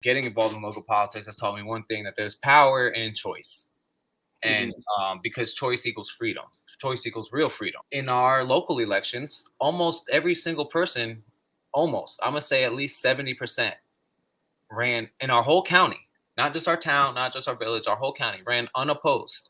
getting involved in local politics has taught me one thing, that there's power in choice. And because choice equals freedom, choice equals real freedom. In our local elections, almost every single person, I'm going to say at least 70%, ran in our whole county, not just our town, not just our village, our whole county ran unopposed.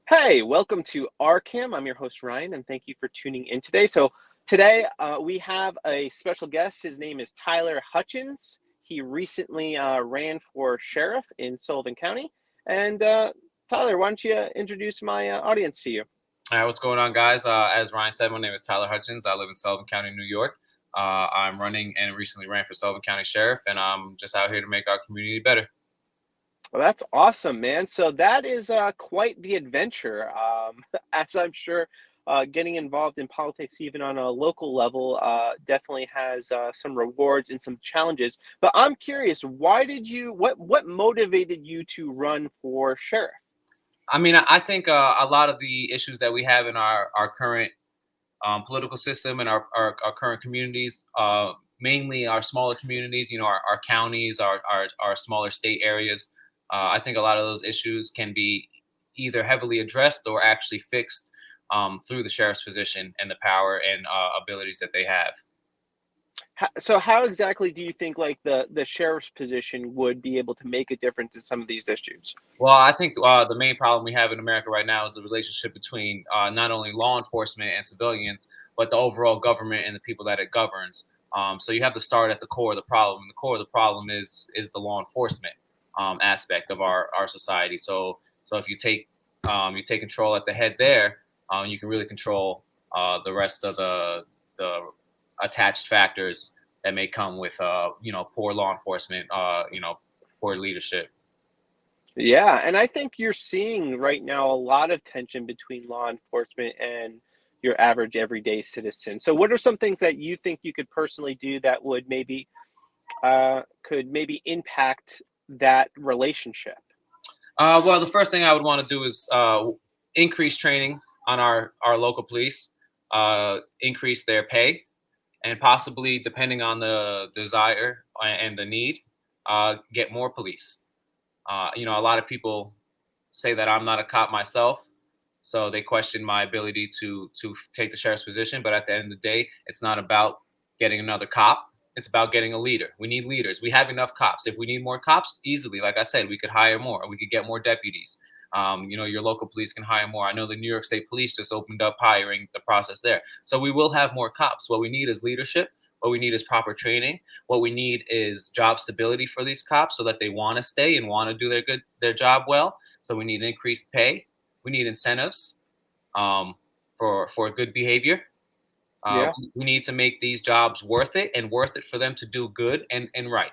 Hey, welcome to RCAM. I'm your host, Ryan, and thank you for tuning in today. So today we have a special guest. His name is Tyler Hutchens. He recently ran for sheriff in Sullivan County. And Tyler, why don't you introduce my audience to you? All right, what's going on, guys? As Ryan said, my name is Tyler Hutchens. I live in Sullivan County, New York. I'm running and recently ran for Sullivan County Sheriff, and I'm just out here to make our community better. Well, that's awesome, man. So that is quite the adventure, as I'm sure getting involved in politics, even on a local level, definitely has some rewards and some challenges. But I'm curious, what motivated you to run for sheriff? I mean, I think a lot of the issues that we have in our current political system and our current communities, mainly our smaller communities, our counties, our smaller state areas. I think a lot of those issues can be either heavily addressed or actually fixed through the sheriff's position and the power and abilities that they have. So how exactly do you think like the sheriff's position would be able to make a difference in some of these issues? Well, I think the main problem we have in America right now is the relationship between not only law enforcement and civilians, but the overall government and the people that it governs. So you have to start at the core of the problem. The core of the problem is the law enforcement aspect of our society. So if you take control at the head there, you can really control the rest of the attached factors that may come with poor law enforcement, poor leadership. Yeah, and I think you're seeing right now a lot of tension between law enforcement and your average everyday citizen. So what are some things that you think you could personally do that would maybe could maybe impact that relationship? Well, the first thing I would want to do is increase training on our local police, increase their pay, and possibly, depending on the desire and the need, get more police. A lot of people say that I'm not a cop myself, so they question my ability to take the sheriff's position. But at the end of the day, it's not about getting another cop. It's about getting a leader. We need leaders. We have enough cops. If we need more cops, easily, like I said, we could hire more. We could get more deputies. Your local police can hire more. I know the New York State Police just opened up hiring the process there. So we will have more cops. What we need is leadership. What we need is proper training. What we need is job stability for these cops so that they want to stay and want to do their job well. So we need increased pay. We need incentives for good behavior. Yeah. We need to make these jobs worth it and worth it for them to do good and right.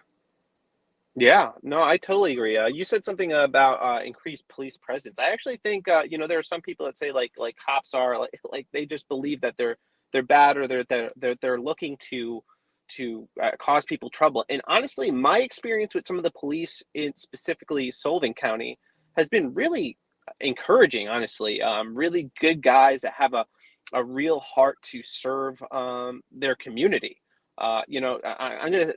Yeah, no, I totally agree. You said something about increased police presence. I actually think there are some people that say like cops are like they just believe that they're bad or they're looking to cause people trouble. And honestly, my experience with some of the police in specifically Sullivan County has been really encouraging. Honestly, really good guys that have a real heart to serve their community. I'm gonna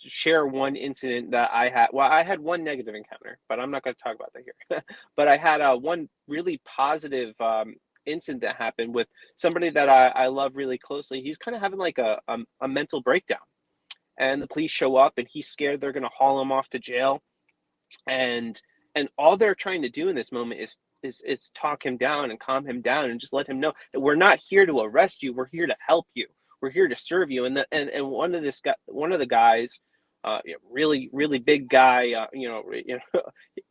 share one incident that I had. Well, I had one negative encounter, but I'm not going to talk about that here. But I had one really positive incident that happened with somebody that I love really closely. He's kind of having like a mental breakdown, and the police show up, and he's scared they're going to haul him off to jail, and all they're trying to do in this moment is talk him down and calm him down and just let him know that we're not here to arrest you. We're here to help you. We're here to serve you. And one of the guys, really really big guy,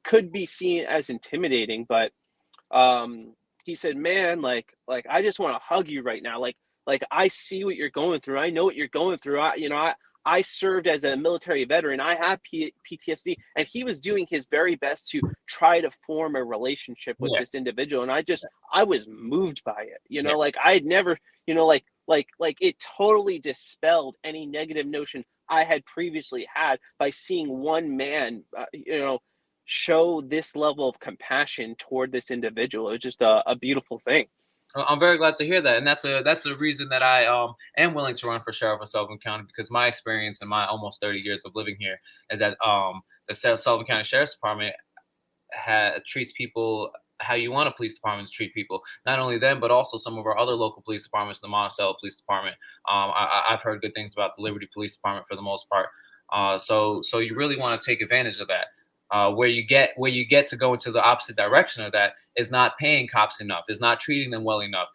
could be seen as intimidating, but he said, "Man, like I just want to hug you right now. Like I see what you're going through. I know what you're going through. I served as a military veteran. I have PTSD." And he was doing his very best to try to form a relationship with Yeah, this individual. And I was moved by it. yeah, Like I had never, like it totally dispelled any negative notion I had previously had by seeing one man, show this level of compassion toward this individual. It was just a beautiful thing. I'm very glad to hear that, and that's a reason that I am willing to run for sheriff of Sullivan County, because my experience in my almost 30 years of living here is that the Sullivan County Sheriff's Department treats people how you want a police department to treat people. Not only them, but also some of our other local police departments, the Monticello Police Department. I've heard good things about the Liberty Police Department for the most part. So you really want to take advantage of that. Where you get to go into the opposite direction of that is not paying cops enough, is not treating them well enough.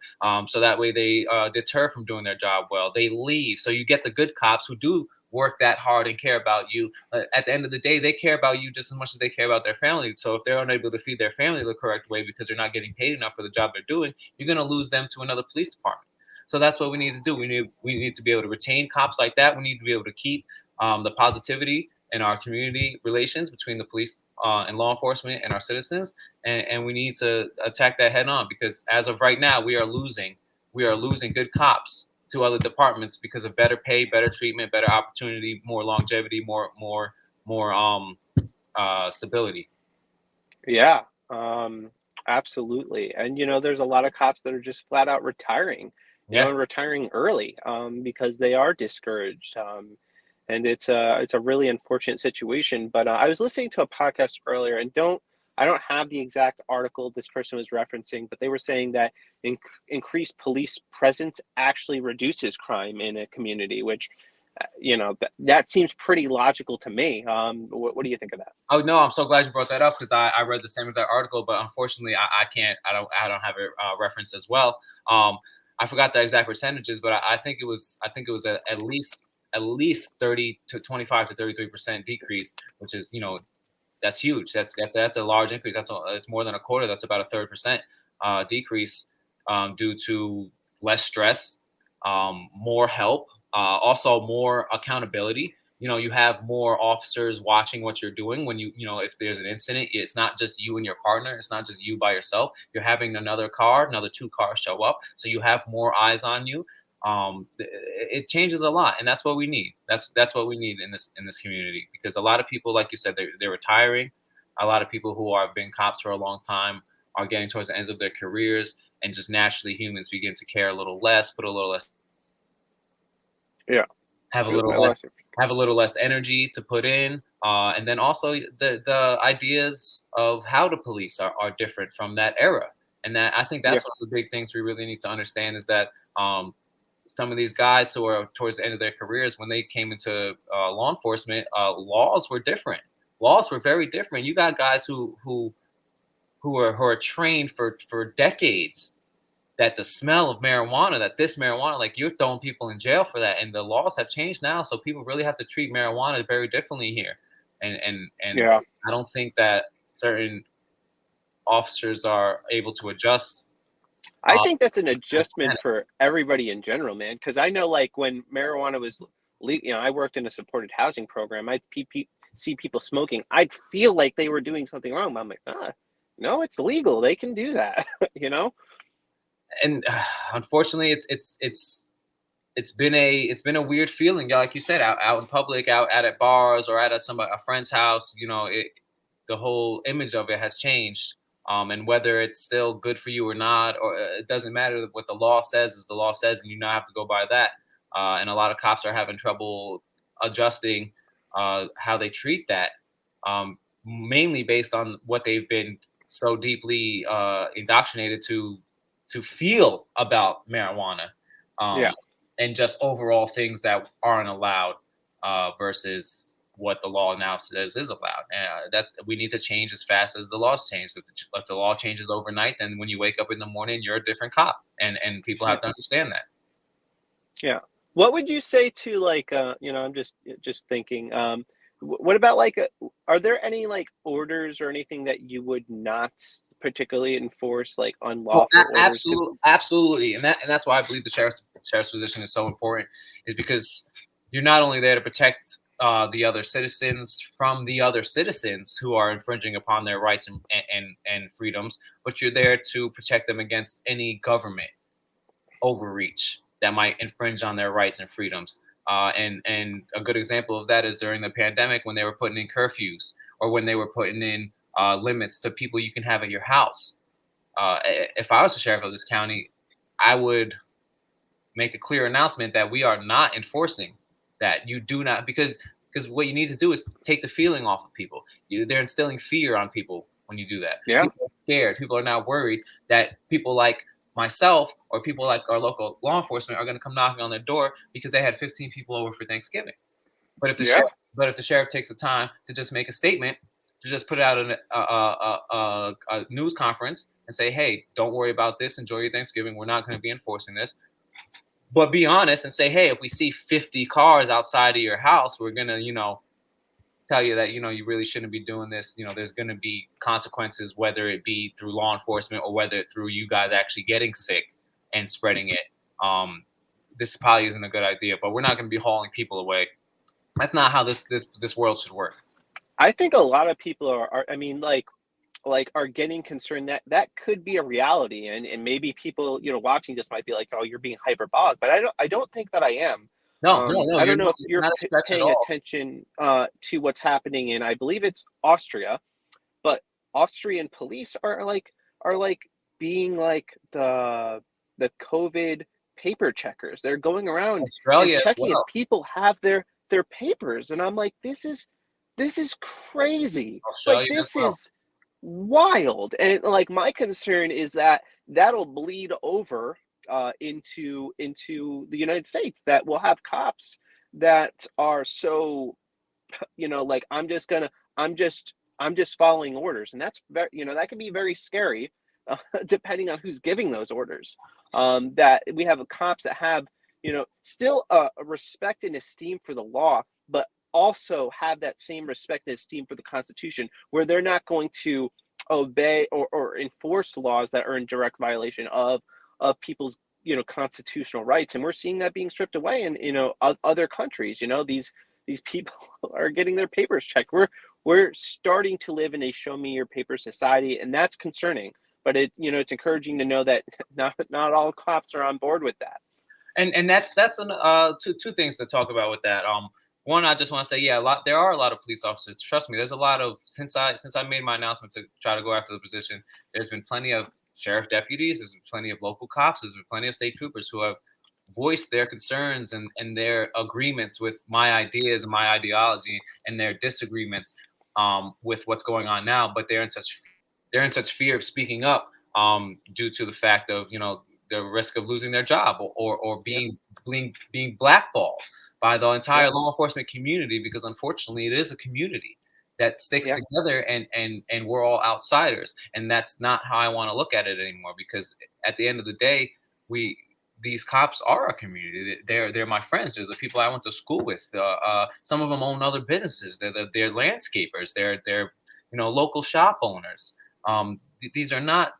So that way they deter from doing their job well. They leave. So you get the good cops who do work that hard and care about you. At the end of the day, they care about you just as much as they care about their family. So if they're unable to feed their family the correct way because they're not getting paid enough for the job they're doing, you're going to lose them to another police department. So that's what we need to do. We need to be able to retain cops like that. We need to be able to keep the positivity in our community relations between the police and law enforcement and our citizens. And we need to attack that head on, because as of right now, we are losing good cops to other departments because of better pay, better treatment, better opportunity, more longevity, more stability. Yeah, absolutely. And there's a lot of cops that are just flat out retiring, Yeah. and retiring early, because they are discouraged. And it's a really unfortunate situation. But I was listening to a podcast earlier, and I don't have the exact article this person was referencing, but they were saying that increased police presence actually reduces crime in a community, which that seems pretty logical to me. What do you think of that? Oh no, I'm so glad you brought that up, because I read the same exact article, but unfortunately I don't have it referenced as well. I forgot the exact percentages, but I think it was at least 30 to 25 to 33% decrease, which is that's huge. That's a large increase. It's more than a quarter. That's about a 30% decrease due to less stress, more help, also more accountability. You have more officers watching what you're doing when if there's an incident, it's not just you and your partner. It's not just you by yourself. You're having another two cars show up. So you have more eyes on you. It changes a lot, and that's what we need. That's what we need in this community, because a lot of people, like you said, they're retiring. A lot of people who have been cops for a long time are getting towards the ends of their careers, and just naturally humans begin to care a little less, put a little less, Yeah, have a little less energy to put in, and then also the ideas of how to police are different from that era. And that, I think that's yeah, one of the big things we really need to understand, is that some of these guys who are towards the end of their careers, when they came into law enforcement, laws were different. Laws were very different. You got guys who are trained for decades, that the smell of marijuana, like, you're throwing people in jail for that, and the laws have changed now, so people really have to treat marijuana very differently here. And yeah. I don't think that certain officers are able to adjust. I think that's an adjustment for everybody in general, man. Because I know, like, when marijuana was legal, I worked in a supported housing program. I'd see people smoking. I'd feel like they were doing something wrong. But I'm like, no, it's legal. They can do that, And unfortunately, it's been a weird feeling. Yeah, like you said, out in public, out at bars, or at a friend's house. The whole image of it has changed. And whether it's still good for you or not, or it doesn't matter. What the law says is the law says, and you now have to go by that. And a lot of cops are having trouble adjusting how they treat that, mainly based on what they've been so deeply indoctrinated to feel about marijuana, Yeah. and just overall things that aren't allowed, versus what the law now says is allowed. And that we need to change as fast as the laws change. If the law changes overnight, then when you wake up in the morning, you're a different cop, and people have to understand that. Yeah. What would you say to, like, I'm just thinking, what about, like, are there any, like, orders or anything that you would not particularly enforce, like unlawful orders? Absolutely, and that's why I believe the sheriff's position is so important, is because you're not only there to protect the other citizens from the other citizens who are infringing upon their rights and freedoms, but you're there to protect them against any government overreach that might infringe on their rights and freedoms. And a good example of that is during the pandemic, when they were putting in curfews, or when they were putting in limits to people you can have at your house. If I was the sheriff of this county, I would make a clear announcement that we are not enforcing that. You do not, because what you need to do is take the feeling off of people. They're instilling fear on people when you do that. Yeah. People are scared. People are now worried that people like myself or people like our local law enforcement are going to come knocking on their door because they had 15 people over for Thanksgiving. But if the Yeah. sheriff takes the time to just make a statement, to just put out a news conference and say, hey, don't worry about this. Enjoy your Thanksgiving. We're not going to be enforcing this. But be honest and say, hey, if we see 50 cars outside of your house, we're going to, tell you that, you really shouldn't be doing this. There's going to be consequences, whether it be through law enforcement or whether through you guys actually getting sick and spreading it. This probably isn't a good idea, but we're not going to be hauling people away. That's not how this world should work. I think a lot of people are I mean, are getting concerned that could be a reality, and maybe people watching this might be like, oh, you're being hyperbolic, but I don't think that I am. No, no, I you're don't know not, if you're not a stretch at paying all. attention to what's happening in, I believe it's Austria, but Austrian police are like being like the COVID paper checkers. They're going around and Australia as checking if well. people have their papers, and I'm like, this is crazy. Like, Australia as this well. is wild. And like, my concern is that that'll bleed over into the United States, that we'll have cops that are so like, I'm just following orders, and that's very, that can be very scary, depending on who's giving those orders. That we have cops that have still a respect and esteem for the law, but also have that same respect and esteem for the Constitution, where they're not going to obey or enforce laws that are in direct violation of people's constitutional rights. And we're seeing that being stripped away in other countries. These people are getting their papers checked. We're starting to live in a show me your paper society, and that's concerning. But it's encouraging to know that not all cops are on board with that. And that's two things to talk about with that. One, I just want to say, there are a lot of police officers. Trust me, there's a lot of, since I made my announcement to try to go after the position, there's been plenty of sheriff deputies, there's been plenty of local cops, there's been plenty of state troopers who have voiced their concerns and their agreements with my ideas and my ideology, and their disagreements with what's going on now. But they're in such fear of speaking up due to the fact of the risk of losing their job or being blackballed by the entire law enforcement community, because unfortunately it is a community that sticks together, and we're all outsiders, and that's not how I want to look at it anymore, because at the end of the day, these cops are a community. They're my friends. They're the people I went to school with. Some of them own other businesses. They're landscapers. They're local shop owners. These are not.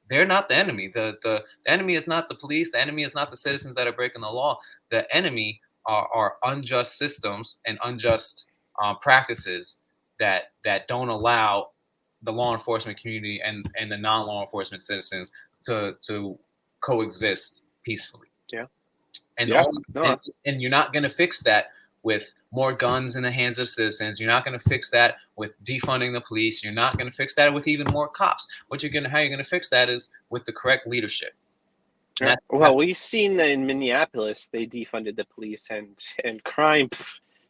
They're not the enemy. The enemy is not the police. The enemy is not the citizens that are breaking the law. The enemy are unjust systems and unjust practices that don't allow the law enforcement community and the non-law enforcement citizens to coexist peacefully. Yeah. And you're not going to fix that with more guns in the hands of citizens. You're not going to fix that with defunding the police. You're not going to fix that with even more cops. How you're going to fix that is with the correct leadership. Yeah. Well, we've seen that in Minneapolis, they defunded the police, and crime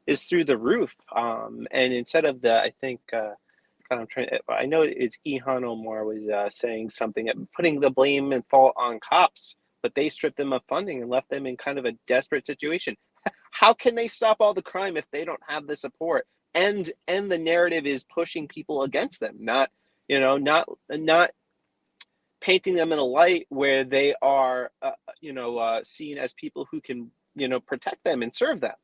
is through the roof. And instead of I think, I know it's Ihan Omar was saying something, putting the blame and fault on cops, but they stripped them of funding and left them in kind of a desperate situation. How can they stop all the crime if they don't have the support, and the narrative is pushing people against them, not painting them in a light where they are seen as people who can protect them and serve them.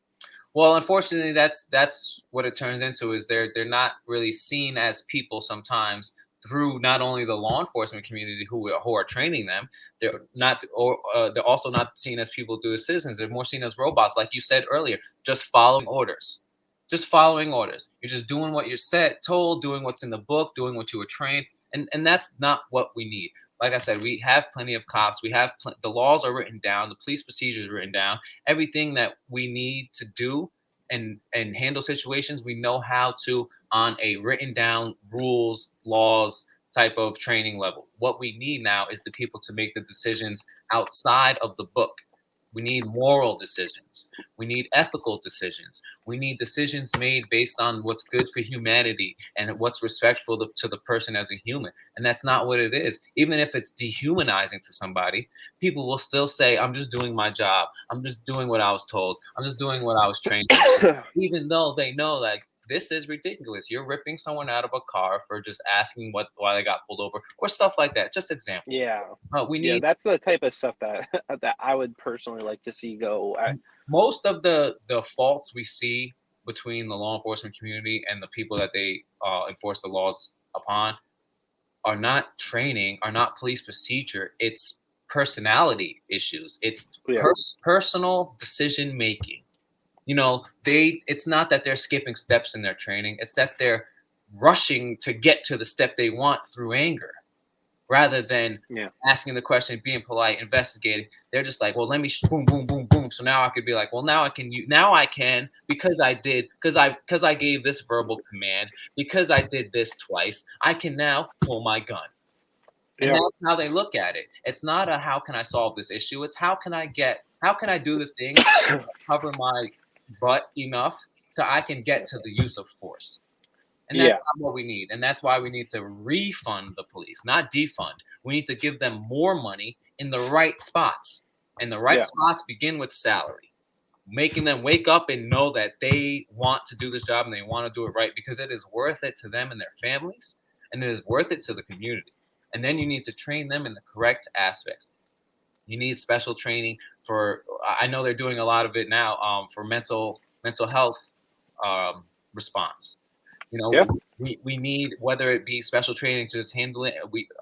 Well, unfortunately, that's what it turns into. Is they're not really seen as people sometimes, through not only the law enforcement community who are training them. They're also not seen as people through the citizens. They're more seen as robots, like you said earlier, just following orders. Just following orders. You're just doing what you're told, doing what's in the book, doing what you were trained, and that's not what we need. Like I said, we have plenty of cops. We have the laws are written down, the police procedures are written down. Everything that we need to do and handle situations, we know how to, on a written down rules, laws, type of training level. What we need now is the people to make the decisions outside of the book. We need moral decisions. We need ethical decisions. We need decisions made based on what's good for humanity and what's respectful to the person as a human. And that's not what it is. Even if it's dehumanizing to somebody, people will still say, I'm just doing my job. I'm just doing what I was told. I'm just doing what I was trained to do. Even though they know, like, this is ridiculous. You're ripping someone out of a car for just asking why they got pulled over or stuff like that. Just example. Yeah. We Yeah, need that's the type of stuff that that I would personally like to see go. most of the faults we see between the law enforcement community and the people that they enforce the laws upon are not training, are not police procedure. It's personality issues. It's Yeah. personal decision making. You know, it's not that they're skipping steps in their training. It's that they're rushing to get to the step they want through anger rather than asking the question, being polite, investigating. They're just like, well, let me boom, boom, boom, boom. So now I could be like, well, now I can because I gave this verbal command, because I did this twice, I can now pull my gun. And that's how they look at it. It's not a how can I solve this issue? It's how can I do the thing, cover my butt enough so I can get to the use of force. And that's not what we need. And that's why we need to refund the police, not defund. We need to give them more money in the right spots. And the right spots begin with salary, making them wake up and know that they want to do this job and they want to do it right because it is worth it to them and their families, and it is worth it to the community. And then you need to train them in the correct aspects. You need special training for, I know they're doing a lot of it now, for mental health response. You know, we need, whether it be special training to just handle it,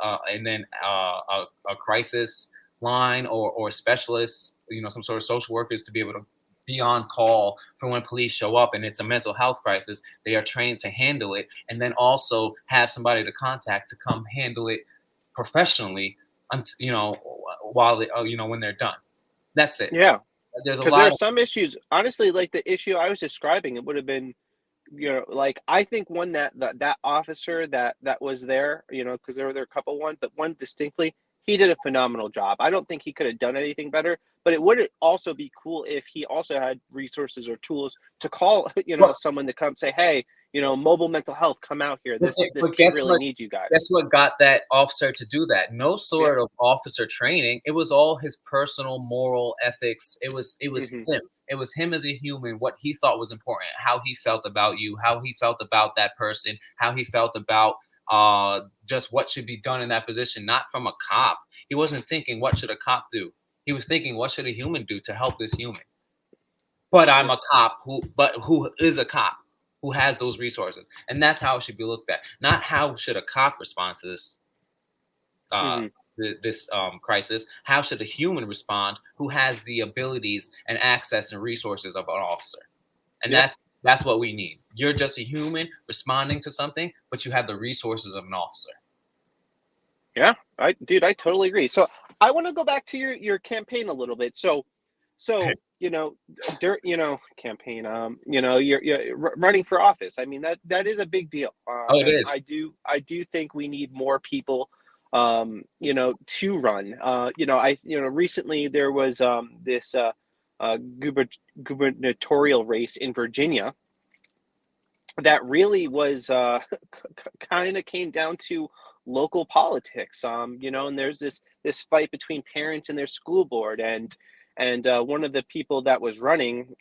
and then a crisis line or specialists, you know, some sort of social workers to be able to be on call for when police show up and it's a mental health crisis. They are trained to handle it, and then also have somebody to contact to come handle it professionally, you know, while they, you know, when they're done. That's it. Yeah. There's a Because lot there are of some issues, honestly, like the issue I was describing, it would have been, you know, like I think one that officer that was there, you know, because there were a couple ones, but one distinctly, he did a phenomenal job. I don't think he could have done anything better, but it would also be cool if he also had resources or tools to call, you know, someone to come say, hey, you know, mobile mental health, come out here. This kid really needs you guys. Guess what got that officer to do that? No sort of officer training. It was all his personal moral ethics. It was him. It was him as a human, what he thought was important, how he felt about you, how he felt about that person, how he felt about just what should be done in that position, not from a cop. He wasn't thinking, what should a cop do? He was thinking, what should a human do to help this human? But I'm a cop who is a cop, who has those resources. And that's how it should be looked at. Not how should a cop respond to this crisis. How should a human respond who has the abilities and access and resources of an officer? And that's what we need. You're just a human responding to something, but you have the resources of an officer. Yeah, I totally agree. So I want to go back to your campaign a little bit. So you know, campaign. You know, you're running for office. I mean, that is a big deal. It is. I do think we need more people, you know, to run. You know, recently there was this gubernatorial race in Virginia that really was kind of came down to local politics. You know, and there's this fight between parents and their school board, and one of the people that was running,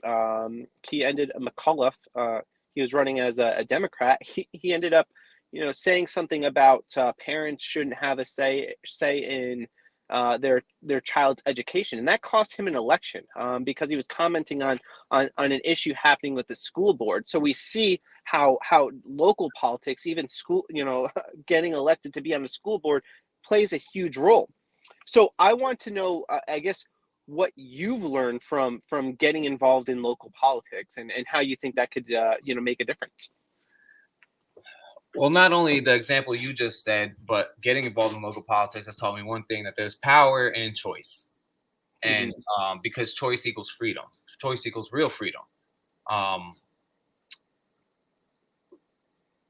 he ended McAuliffe. He was running as a Democrat. He ended up, you know, saying something about parents shouldn't have a say in their child's education, and that cost him an election because he was commenting on an issue happening with the school board. So we see how local politics, even school, you know, getting elected to be on the school board, plays a huge role. So I want to know, I guess, what you've learned from getting involved in local politics, and how you think that could you know, make a difference. Well, not only the example you just said, but getting involved in local politics has taught me one thing, that there's power in choice. And because choice equals freedom, choice equals real freedom.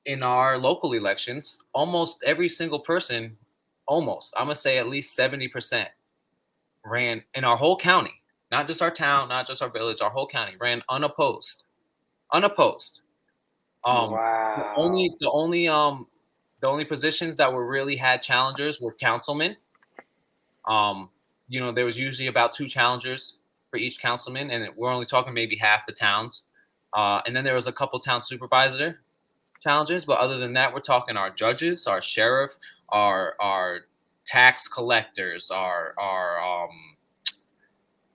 in our local elections, almost every single person, I'm gonna say at least 70% ran in our whole county, not just our town, not just our village, our whole county ran unopposed. Unopposed. The Wow. only the only positions that were really had challengers were councilmen. There was usually about 2 challengers for each councilman, and we're only talking maybe half the towns. And then there was a couple town supervisor challenges, but other than that, we're talking our judges, our sheriff, our tax collectors, our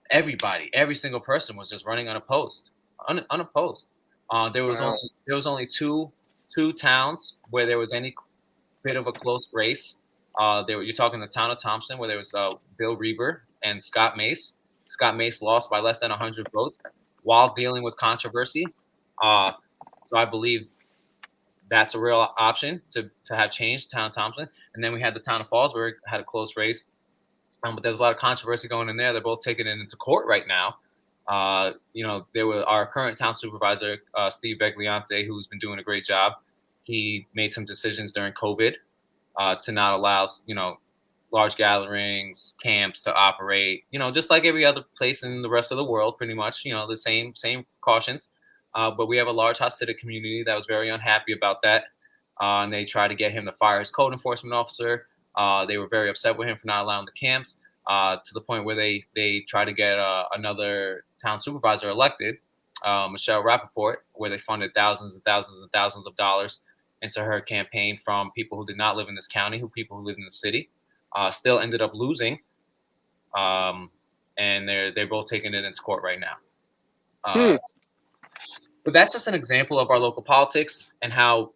everybody, every single person was just running unopposed, unopposed. There was Wow. only two towns where there was any bit of a close race. You're talking the town of Thompson, where there was Bill Reber and Scott Mace. Scott Mace lost by less than 100 votes while dealing with controversy. So I believe that's a real option to have changed town of Thompson. And then we had the town of Falls, where it had a close race. But there's a lot of controversy going in there. They're both taking it into court right now. There was our current town supervisor, Steve Begliante, who's been doing a great job. He made some decisions during COVID to not allow, large gatherings, camps to operate, just like every other place in the rest of the world, pretty much, the same cautions. But we have a large Hasidic community that was very unhappy about that. And they tried to get him to fire his code enforcement officer. They were very upset with him for not allowing the camps, to the point where they tried to get another town supervisor elected, Michelle Rappaport, where they funded thousands and thousands and thousands of dollars into her campaign from people who did not live in this county, people who lived in the city. Still ended up losing, and they're both taking it into court right now. But that's just an example of our local politics and how,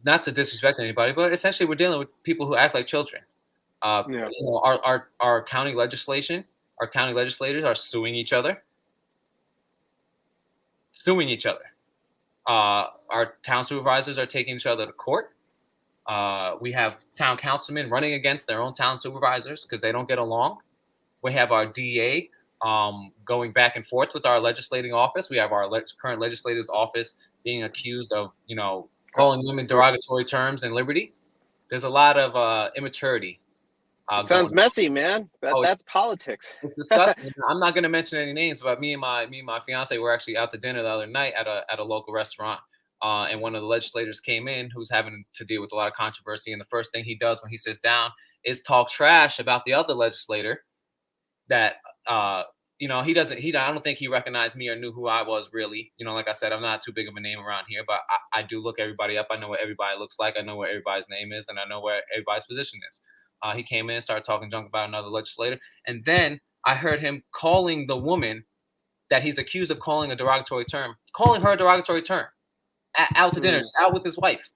not to disrespect anybody, but essentially we're dealing with people who act like children. Our county legislation, our county legislators are suing each other. Our town supervisors are taking each other to court. We have town councilmen running against their own town supervisors because they don't get along. We have our DA going back and forth with our legislating office. We have our current legislator's office being accused of, calling women derogatory terms and liberty. There's a lot of immaturity. Sounds messy, man. That's politics. It's disgusting. I'm not going to mention any names, but me and my fiance were actually out to dinner the other night at a local restaurant. And one of the legislators came in who's having to deal with a lot of controversy. And the first thing he does when he sits down is talk trash about the other legislator that, I don't think he recognized me or knew who I was really. Like I said, I'm not too big of a name around here, but I do look everybody up. I know what everybody looks like. I know where everybody's name is, and I know where everybody's position is. He came in and started talking junk about another legislator. And then I heard him calling the woman that he's accused of calling a derogatory term, calling her a derogatory term, out to dinner, out with his wife.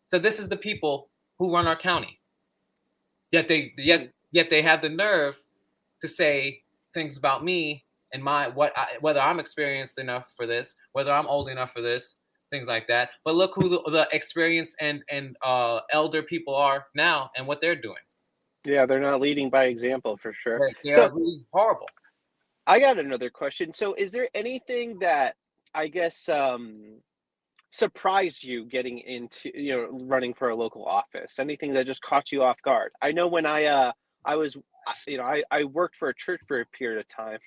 So this is the people who run our county. Yet they have the nerve to say things about me and whether I'm experienced enough for this, whether I'm old enough for this, things like that. But look who the experienced and elder people are now and what they're doing. Yeah, they're not leading by example for sure. They're really horrible. I got another question. So is there anything that I guess surprised you getting into, running for a local office? Anything that just caught you off guard? I know when I worked for a church for a period of time,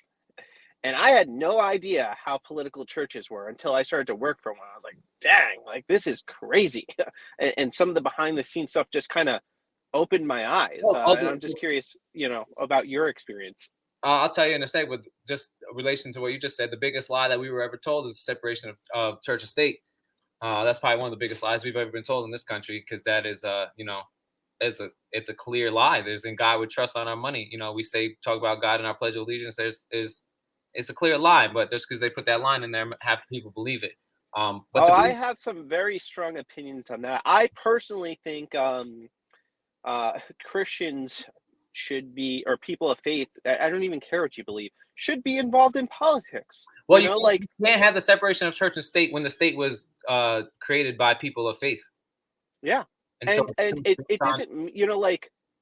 and I had no idea how political churches were until I started to work for one. I was like, dang, like this is crazy. and some of the behind the scenes stuff just kind of opened my eyes. And I'm just curious, about your experience. I'll tell you in a sec, with just relation to what you just said, the biggest lie that we were ever told is the separation of church and state. That's probably one of the biggest lies we've ever been told in this country, because that is, it's a clear lie. There's in God we trust on our money. We talk about God in our Pledge of Allegiance. It's a clear lie, but just because they put that line in there, half the people believe it. I have some very strong opinions on that. I personally think Christians should be, or people of faith, I don't even care what you believe, should be involved in politics. Well, you can't have the separation of church and state when the state was created by people of faith. Yeah. And it doesn't,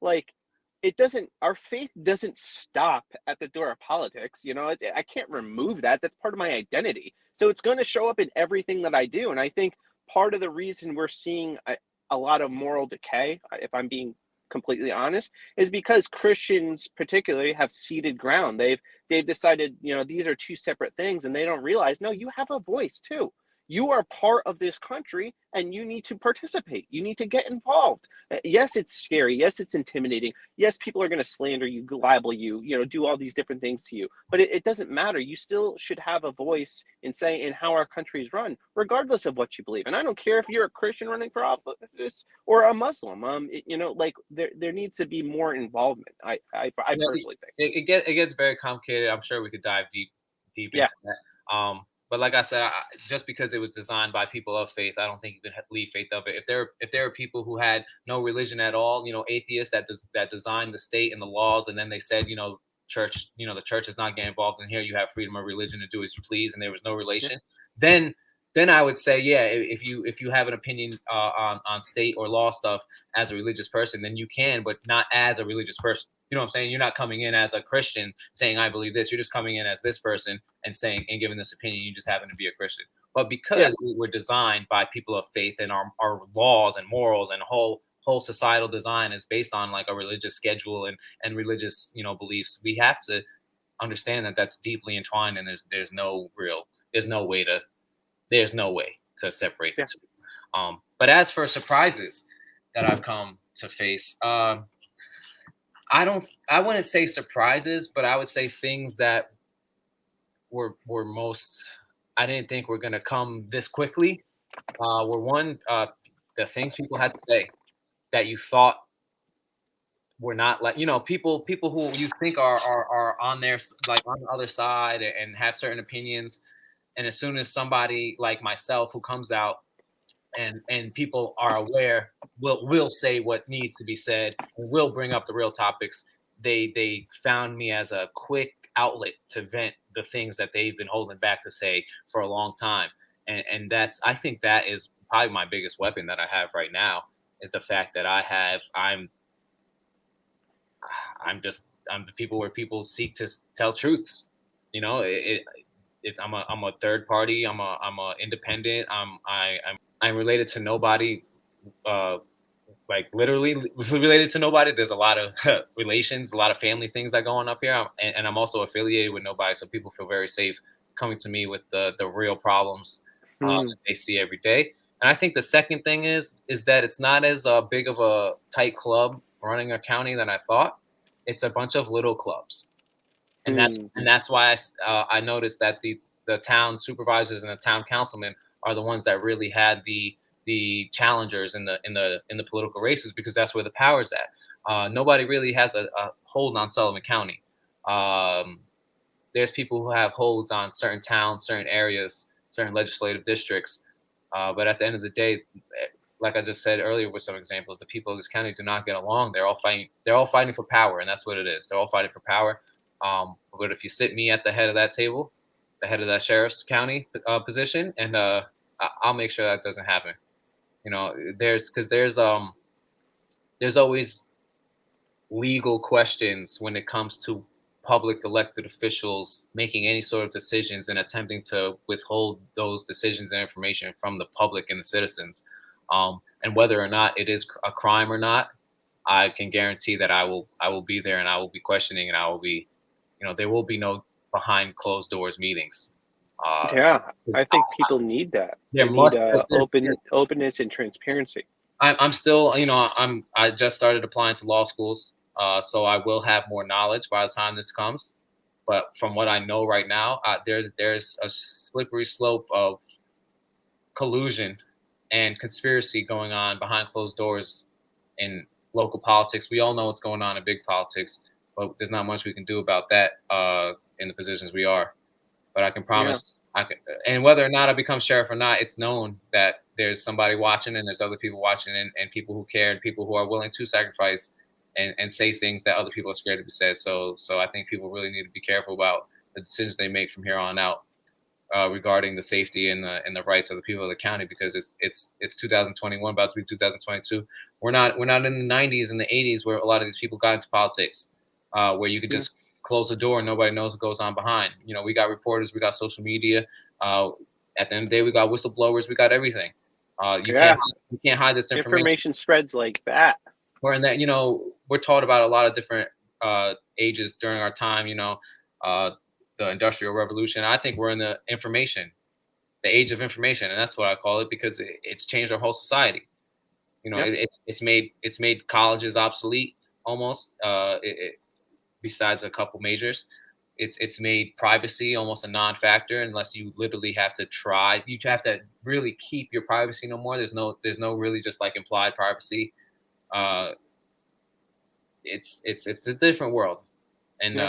like it doesn't, our faith doesn't stop at the door of politics. I can't remove that. That's part of my identity. So it's going to show up in everything that I do. And I think part of the reason we're seeing a lot of moral decay, if I'm being completely honest, is because Christians particularly have ceded ground. They've decided, these are two separate things, and they don't realize, no, you have a voice too. You are part of this country, and you need to participate. You need to get involved. Yes, it's scary. Yes, it's intimidating. Yes, people are going to slander you, libel you, do all these different things to you. But it doesn't matter. You still should have a voice in saying in how our country is run, regardless of what you believe. And I don't care if you're a Christian running for office or a Muslim. Like there needs to be more involvement. I Yeah, personally think. it gets very complicated. I'm sure we could dive deep Yeah. into that. But like I said, just because it was designed by people of faith, I don't think you can leave faith of it. If there are people who had no religion at all, atheists that designed the state and the laws, and then they said, church, the church is not getting involved in here. You have freedom of religion to do as you please, and there was no relation. Then I would say, yeah, if you have an opinion on state or law stuff as a religious person, then you can, but not as a religious person. You know what I'm saying? You're not coming in as a Christian saying I believe this. You're just coming in as this person and saying and giving this opinion. You just happen to be a Christian. But because we were designed by people of faith, and our laws and morals and whole societal design is based on like a religious schedule and religious beliefs, we have to understand that that's deeply entwined, and there's no way to separate the two. But as for surprises that I've come to face, I wouldn't say surprises, but I would say things that were most I didn't think were gonna come this quickly. Were one, the things people had to say that you thought were not like, people who you think are on their like on the other side and have certain opinions, and as soon as somebody like myself who comes out and people are aware will say what needs to be said and will bring up the real topics. They found me as a quick outlet to vent the things that they've been holding back to say for a long time. And that's, I think that is probably my biggest weapon that I have right now, is the fact that I'm the people where people seek to tell truths. I'm a third party. I'm a independent. I'm related to nobody, like literally related to nobody. There's a lot of relations, a lot of family things that go on up here, and I'm also affiliated with nobody, so people feel very safe coming to me with the real problems that they see every day. And I think the second thing is that it's not as big of a tight club running a county than I thought. It's a bunch of little clubs, and that's why I noticed that the town supervisors and the town councilmen are the ones that really had the challengers in the political races, because that's where the power's at. Nobody really has a hold on Sullivan County. There's people who have holds on certain towns, certain areas, certain legislative districts, but at the end of the day, like I just said earlier with some examples, the people of this county do not get along. They're all fighting. They're all fighting for power, and that's what it is. They're all fighting for power. But if you sit me at the head of that table, the head of that sheriff's county position, and I'll make sure that doesn't happen. There's always legal questions when it comes to public elected officials making any sort of decisions and attempting to withhold those decisions and information from the public and the citizens. And whether or not it is a crime or not, I can guarantee that I will be there, and I will be questioning, and I will be, there will be no behind closed doors meetings. I think people need that. They need openness and transparency. I'm still, I just started applying to law schools, so I will have more knowledge by the time this comes. But from what I know right now, there's a slippery slope of collusion and conspiracy going on behind closed doors in local politics. We all know what's going on in big politics, but there's not much we can do about that in the positions we are. But I can promise, and whether or not I become sheriff or not, it's known that there's somebody watching, and there's other people watching, and people who care, and people who are willing to sacrifice and say things that other people are scared to be said. So I think people really need to be careful about the decisions they make from here on out. regarding the safety and the rights of the people of the county, because it's 2021, about to be 2022. We're not in the 90s and the 80s where a lot of these people got into politics, where you could just close the door and nobody knows what goes on behind. We got reporters, we got social media. At the end of the day, we got whistleblowers, we got everything. You can't hide this information. Information spreads like that. Or in that, we're taught about a lot of different ages during our time. The Industrial Revolution. I think we're in the age of information, and that's what I call it, because it's changed our whole society. It's made colleges obsolete almost. Besides a couple majors, it's made privacy almost a non-factor unless you literally have to try. You have to really keep your privacy no more. There's no really just like implied privacy. It's a different world, and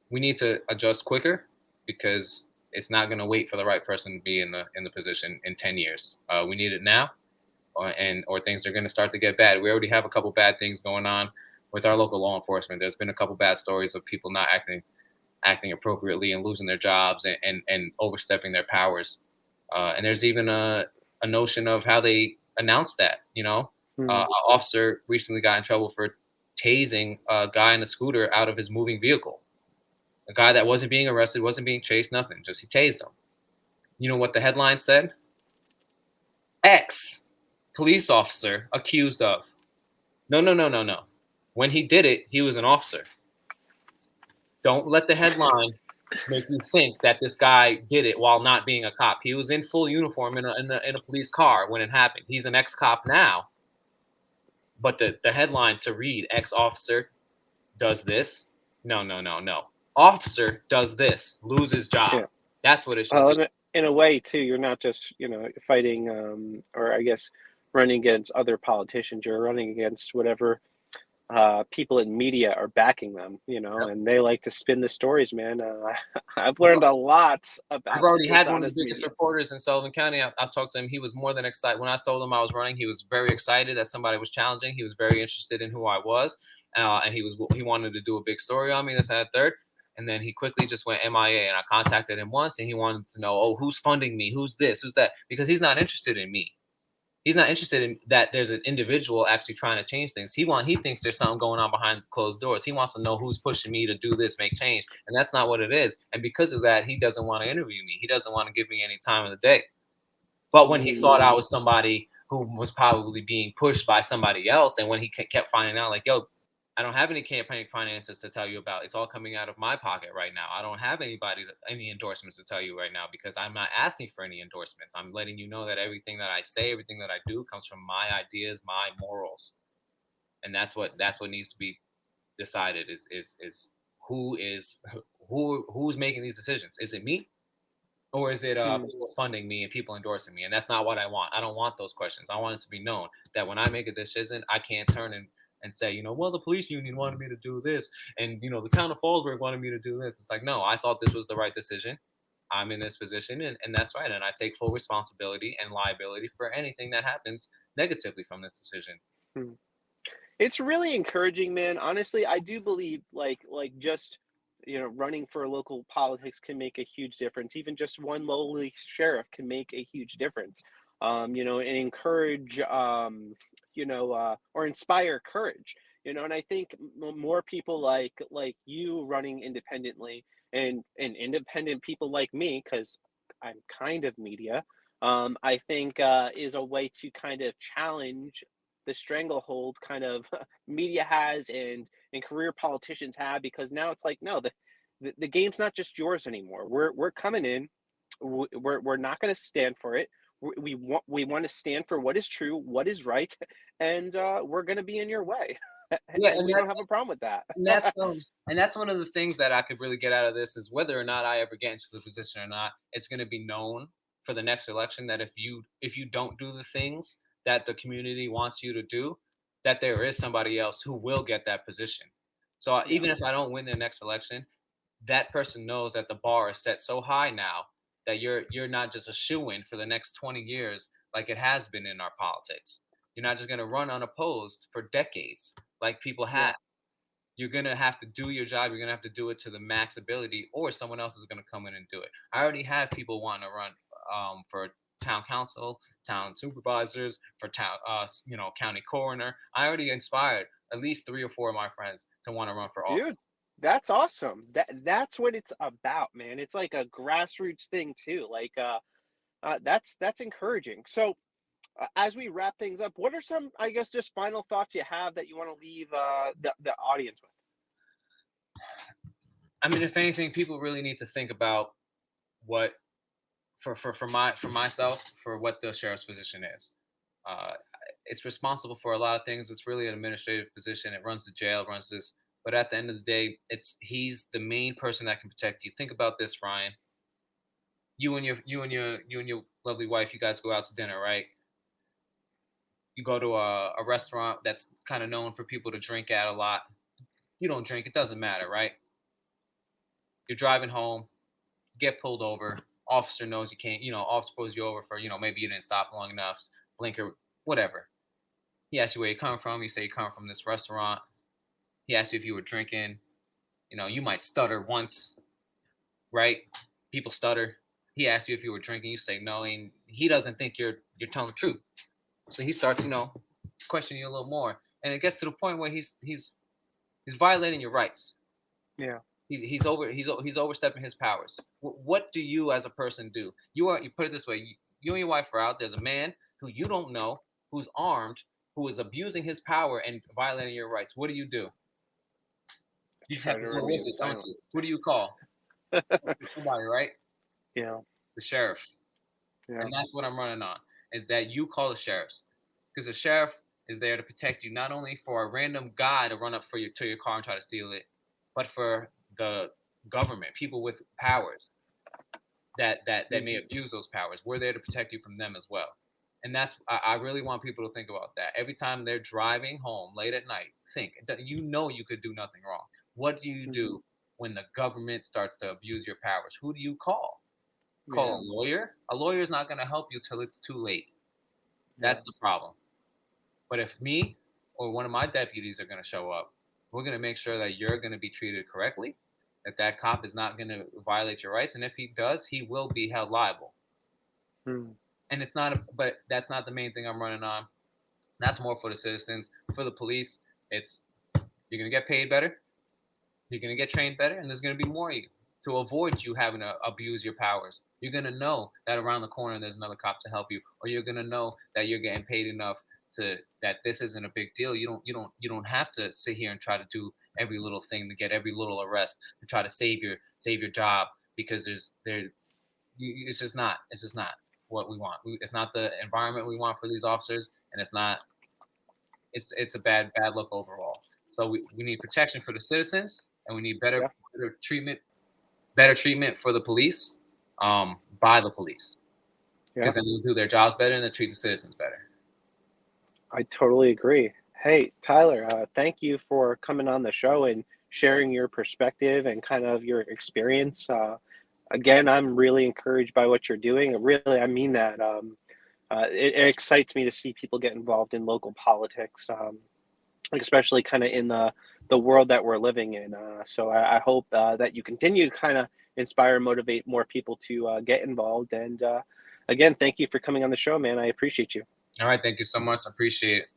we need to adjust quicker, because it's not going to wait for the right person to be in the position in 10 years. We need it now, or things are going to start to get bad. We already have a couple bad things going on with our local law enforcement. There's been a couple bad stories of people not acting appropriately and losing their jobs and overstepping their powers. And there's even a notion of how they announce that. An officer recently got in trouble for tasing a guy in a scooter out of his moving vehicle. A guy that wasn't being arrested, wasn't being chased, nothing. Just he tased him. You know what the headline said? Ex-police officer accused of. No. When he did it, he was an officer. Don't let the headline make you think that this guy did it while not being a cop. He was in full uniform in a police car when it happened. He's an ex-cop now. But the headline to read, ex-officer does this. No. Officer does this, loses job. Yeah. That's what it should be. In a way, too, you're not just, fighting or I guess running against other politicians. You're running against whatever people in media are backing them, and they like to spin the stories, man. I've learned a lot about. I've already had one of the biggest reporters in Sullivan County. I talked to him. He was more than excited. When I told him I was running, he was very excited that somebody was challenging. He was very interested in who I was, and he wanted to do a big story on me. This and that, third. And then he quickly just went MIA, and I contacted him once, and he wanted to know, who's funding me? Who's this? Who's that? Because he's not interested in me. He's not interested in that there's an individual actually trying to change things. He thinks there's something going on behind closed doors. He wants to know who's pushing me to do this, make change. And that's not what it is. And because of that, he doesn't want to interview me. He doesn't want to give me any time of the day. But when he thought I was somebody who was probably being pushed by somebody else, and when he kept finding out, like, yo, I don't have any campaign finances to tell you about. It's all coming out of my pocket right now. I don't have any endorsements to tell you right now, because I'm not asking for any endorsements. I'm letting you know that everything that I say, everything that I do comes from my ideas, my morals. And that's what needs to be decided is who's making these decisions. Is it me? Or is it people funding me and people endorsing me? And that's not what I want. I don't want those questions. I want it to be known that when I make a decision, I can't turn and say, well, the police union wanted me to do this, and the town of Fallsburg wanted me to do this. It's like, no, I thought this was the right decision. I'm in this position, and that's right, and I take full responsibility and liability for anything that happens negatively from this decision. It's really encouraging, man. Honestly, I do believe like just running for local politics can make a huge difference. Even just one lowly sheriff can make a huge difference. And encourage or inspire courage, and I think more people like you running independently and independent people like me, because I'm kind of media, I think is a way to kind of challenge the stranglehold kind of media has and career politicians have, because now it's like, no, the game's not just yours anymore. We're coming in, we're not going to stand for it. We want to stand for what is true, what is right, and we're going to be in your way. and we don't have a problem with that. and that's one of the things that I could really get out of this, is whether or not I ever get into the position or not, it's going to be known for the next election that if you don't do the things that the community wants you to do, that there is somebody else who will get that position. So even if I don't win the next election, that person knows that the bar is set so high now that you're not just a shoo-in for the next 20 years like it has been in our politics. You're not just going to run unopposed for decades like people have. you're going to have to do your job. You're going to have to do it to the max ability, or someone else is going to come in and do it. I already have people wanting to run for town council, town supervisors, for town, county coroner. I already inspired at least 3 or 4 of my friends to want to run for office. Dude, that's awesome. That's what it's about, man. It's like a grassroots thing too. Like that's encouraging. So as we wrap things up, what are some, I guess, just final thoughts you have that you want to leave the audience with? I mean, if anything, people really need to think about what for myself, for what the sheriff's position is. It's responsible for a lot of things. It's really an administrative position. It runs the jail, runs this. But at the end of the day, he's the main person that can protect you. Think about this, Ryan. You and your lovely wife, you guys go out to dinner, right? You go to a restaurant that's kind of known for people to drink at a lot. You don't drink, it doesn't matter, right? You're driving home, get pulled over. Officer knows you can't, officer pulls you over for, maybe you didn't stop long enough, blinker, whatever. He asks you where you come from. You say you come from this restaurant. He asks you if you were drinking. You might stutter once, right? People stutter. He asks you if you were drinking. You say no, and he doesn't think you're telling the truth. So he starts, questioning you a little more, and it gets to the point where he's violating your rights. Yeah. He's overstepping his powers. What do you as a person do? You put it this way: you and your wife are out. There's a man who you don't know, who's armed, who is abusing his power and violating your rights. What do? You just have to go with it, don't you? Who do you call? Somebody, right? Yeah. The sheriff. Yeah. And that's what I'm running on, is that you call the sheriffs, because the sheriff is there to protect you, not only for a random guy to run up to your car and try to steal it, but for the government, people with powers that may abuse those powers. We're there to protect you from them as well. And I really want people to think about that. Every time they're driving home late at night, think, you could do nothing wrong. What do you do when the government starts to abuse your powers? Who do you call? Call a lawyer? A lawyer is not going to help you till it's too late. That's the problem. But if me or one of my deputies are going to show up, we're going to make sure that you're going to be treated correctly, that cop is not going to violate your rights. And if he does, he will be held liable. And but that's not the main thing I'm running on. That's more for the citizens. For the police, you're going to get paid better. You're going to get trained better. And there's going to be more to avoid you having to abuse your powers. You're going to know that around the corner there's another cop to help you, or you're going to know that you're getting paid enough that this isn't a big deal. You don't have to sit here and try to do every little thing to get every little arrest to try to save your job, because it's just not what we want. It's not the environment we want for these officers, and it's a bad look overall. So we need protection for the citizens, and we need better treatment for the police, by the police, because then they'll do their jobs better and they'll treat the citizens better. I totally agree. Hey, Tyler, thank you for coming on the show and sharing your perspective and kind of your experience. Again, I'm really encouraged by what you're doing. Really, I mean that. It excites me to see people get involved in local politics, especially kind of in the world that we're living in. So I hope that you continue to kind of inspire and motivate more people to get involved. And again, thank you for coming on the show, man. I appreciate you. All right. Thank you so much. I appreciate it.